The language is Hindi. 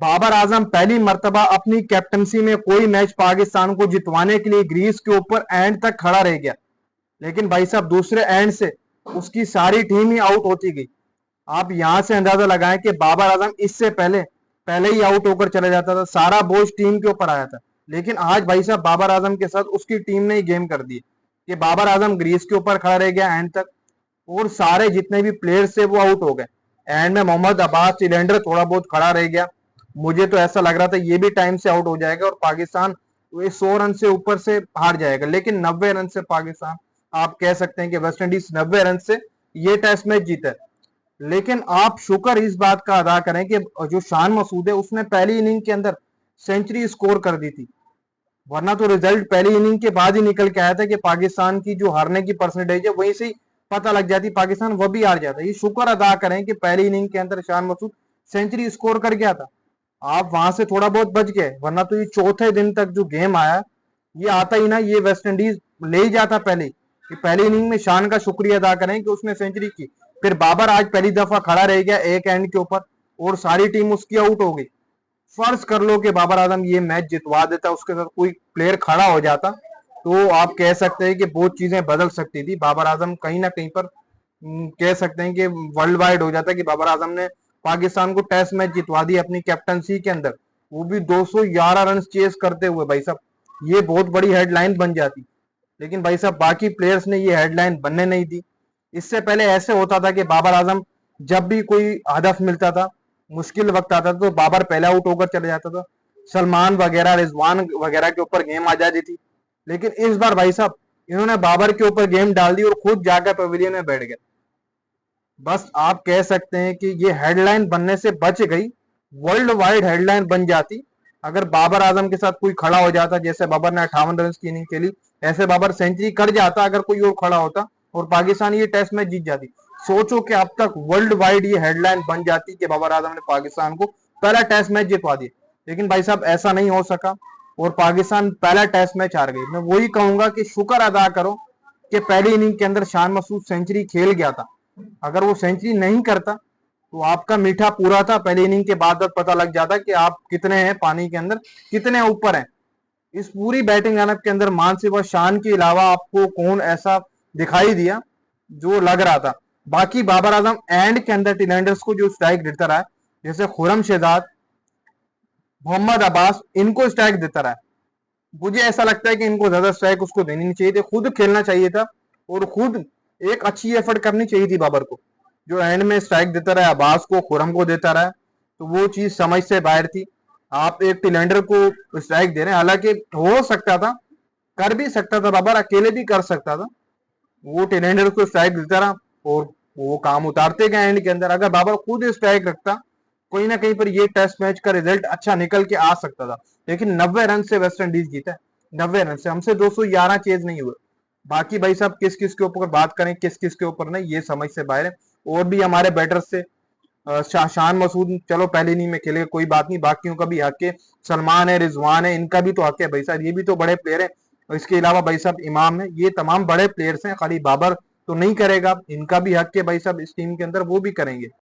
बाबर आजम पहली मर्तबा अपनी कैप्टनसी में कोई मैच पाकिस्तान को जितवाने के लिए ग्रीस के ऊपर एंड तक खड़ा रह गया, लेकिन भाई साहब दूसरे एंड से उसकी सारी टीम ही आउट होती गई। आप यहां से अंदाजा लगाएं कि बाबर आजम इससे पहले पहले ही आउट होकर चला जाता था, सारा बोझ टीम के ऊपर आया था। लेकिन आज भाई साहब बाबर आजम के साथ उसकी टीम ने ही गेम कर दी कि बाबर आजम ग्रीस के ऊपर खड़ा रह गया एंड तक, और सारे जितने भी प्लेयर्स थे वो आउट हो गए। एंड में मोहम्मद अब्बास सिलेंडर थोड़ा बहुत खड़ा रह गया। मुझे तो ऐसा लग रहा था ये भी टाइम से आउट हो जाएगा और पाकिस्तान 100 रन से ऊपर से हार जाएगा, लेकिन 90 रन से पाकिस्तान, आप कह सकते हैं कि वेस्ट इंडीज 90 रन से ये टेस्ट मैच जीता है। लेकिन आप शुक्र इस बात का अदा करें कि जो शान मसूद है उसने पहली इनिंग के अंदर सेंचुरी स्कोर कर दी थी, वरना तो रिजल्ट पहली इनिंग के बाद ही निकल के आया था कि पाकिस्तान की जो हारने की परसेंटेज है वहीं से ही पता लग जाती, पाकिस्तान वो भी हार जाता। ये शुक्र अदा करें कि पहली इनिंग के अंदर शान मसूद सेंचुरी स्कोर कर गया था, आप वहां से थोड़ा बहुत बच गए, वरना तो ये चौथे दिन तक जो गेम आया ये आता ही ना, ये वेस्ट इंडीज ले ही जाता पहले कि पहली इनिंग में शान का शुक्रिया अदा करें कि उसने सेंचुरी की। फिर बाबर आज पहली दफा खड़ा रह गया एक एंड के ऊपर और सारी टीम उसकी आउट हो गई। फर्ज कर लो कि बाबर आजम ये मैच जितवा देता, उसके साथ कोई प्लेयर खड़ा हो जाता, तो आप कह सकते हैं कि बहुत चीजें बदल सकती थी। बाबर आजम कहीं ना कहीं पर कह सकते हैं कि वर्ल्ड वाइड हो जाता कि बाबर आजम ने पाकिस्तान को टेस्ट मैच जितवा दी अपनी कैप्टनसी के अंदर, वो भी 211 रन चेस करते हुए। भाई साहब ये बहुत बड़ी हेडलाइन बन जाती, लेकिन भाई साहब बाकी प्लेयर्स ने ये हेडलाइन बनने नहीं दी। इससे पहले ऐसे होता था कि बाबर आजम जब भी कोई हदफ मिलता था, मुश्किल वक्त आता था, तो बाबर पहले आउट होकर चले जाता था, सलमान वगैरह रिजवान वगैरह के ऊपर गेम आ जाती थी। लेकिन इस बार भाई साहब इन्होंने बाबर के ऊपर गेम डाल दी और खुद जाकर पवेलियन में बैठ गए। बस आप कह सकते हैं कि ये हेडलाइन बनने से बच गई, वर्ल्ड वाइड हेडलाइन बन जाती अगर बाबर आजम के साथ कोई खड़ा हो जाता। जैसे बाबर ने 58 रन की इनिंग खेली, ऐसे बाबर सेंचुरी कर जाता अगर कोई और खड़ा होता और पाकिस्तान ये टेस्ट मैच जीत जाती। सोचो कि अब तक वर्ल्ड वाइड ये हेडलाइन बन जाती कि बाबर आजम ने पाकिस्तान को पहला टेस्ट मैच जितवा दिया। लेकिन भाई साहब ऐसा नहीं हो सका और पाकिस्तान पहला टेस्ट मैच हार गई। मैं वही कहूंगा कि शुक्र अदा करो कि पहली इनिंग के अंदर शान मसूद सेंचुरी खेल गया था। अगर वो सेंचुरी नहीं करता तो आपका मीठा पूरा था, पहली इनिंग के बाद पता लग जाता कि आप कितने हैं पानी के अंदर, कितने ऊपर हैं। इस पूरी बैटिंग लाइनअप के अंदर मानसिब और शान के अलावा आपको कौन ऐसा दिखाई दिया जो लग रहा था? बाकी बाबर आजम एंड के अंदर टीलेंडर्स को जो स्ट्राइक देता रहा, जैसे खुरम शहजाद, मोहम्मद अब्बास, इनको स्ट्राइक देता रहा, मुझे ऐसा लगता है कि इनको ज्यादा स्ट्राइक उसको देनी नहीं चाहिए थी, खुद खेलना चाहिए था और खुद एक अच्छी एफर्ट करनी चाहिए थी बाबर को। जो एंड में स्ट्राइक देता रहा, अब्बास को, खुरम को देता रहा, तो वो चीज समझ से बाहर थी। आप एक टिलेंडर को स्ट्राइक दे रहे हैं, हालांकि हो सकता था, कर भी सकता था, बाबर अकेले भी कर सकता था, वो टिलेंडर को स्ट्राइक देता रहा और वो काम उतारते गए एंड के अंदर। अगर बाबर खुद स्ट्राइक रखता, कहीं ना कहीं पर ये टेस्ट मैच का रिजल्ट अच्छा निकल के आ सकता था। लेकिन 90 रन से वेस्ट इंडीज जीता है, 90 रन से, हमसे 211 चेज नहीं हुए। बाकी भाई साहब किस किस के ऊपर बात करें, किस किस के ऊपर नहीं, ये समझ से बाहर है। और भी हमारे बैटर्स से शान मसूद चलो पहले इनिंग में खेले, कोई बात नहीं, बाकियों का भी हक है, सलमान है, रिजवान है, इनका भी तो हक है भाई साहब, ये भी तो बड़े प्लेयर है। और इसके अलावा भाई साहब इमाम है, ये तमाम बड़े प्लेयर्स हैं, खाली बाबर तो नहीं करेगा, इनका भी हक है भाई साहब इस टीम के अंदर, वो भी करेंगे।